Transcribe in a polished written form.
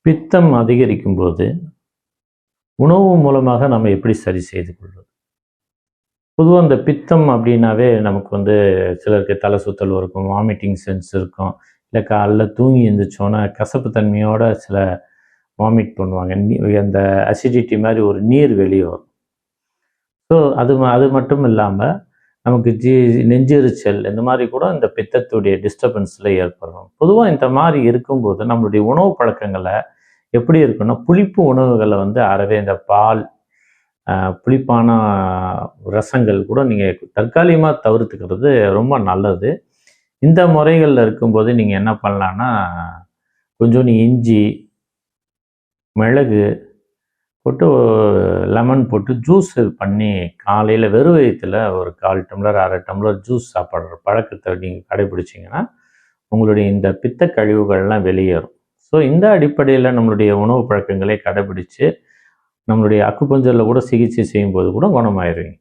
பித்தம் அதிகரிக்கும் போது உணவு மூலமாக நம்ம எப்படி சரி செய்து கொள்வது? பொதுவாக இந்த பித்தம் அப்படின்னாவே நமக்கு சிலருக்கு தலை சுத்தல் இருக்கும், வாமிட்டிங் சென்ஸ் இருக்கும், இல்லை காலைல தூங்கி எழுந்திரிச்சோன்னா கசப்பு தன்மையோட சில வாமிட் பண்ணுவாங்க. அந்த அசிடிட்டி மாதிரி ஒரு நீர் வெளியே வரும். ஸோ அது மட்டும் இல்லாமல் நமக்கு நெஞ்செரிச்சல் இந்த மாதிரி கூட இந்த பித்தத்துடைய டிஸ்டர்பன்ஸில் ஏற்படும். பொதுவாக இந்த மாதிரி இருக்கும்போது நம்மளுடைய உணவு பழக்கங்களை எப்படி இருக்குன்னா, புளிப்பு உணவுகளை அறவே இந்த பால், புளிப்பான ரசங்கள் கூட நீங்கள் தற்காலிகமாக தவிர்த்துக்கிறது ரொம்ப நல்லது. இந்த முறைகளில் இருக்கும்போது நீங்கள் என்ன பண்ணலான்னா, கொஞ்சோண்டு இஞ்சி, மிளகு போட்டு லெமன் போட்டு ஜூஸ் பண்ணி காலையில் வெறும் வயிற்றில் ஒரு 1/4 டம்ளர் 1/2 டம்ளர் ஜூஸ் சாப்பிட்ற பழக்கத்தை நீங்கள் கடைபிடிச்சிங்கன்னா உங்களுடைய இந்த பித்த கழிவுகள்லாம் வெளியேறும். ஸோ இந்த அடிப்படையில் நம்மளுடைய உணவு பழக்கங்களை கடைபிடித்து நம்மளுடைய அக்குபஞ்சரில் கூட சிகிச்சை செய்யும்போது கூட குணமாயிருவீங்க.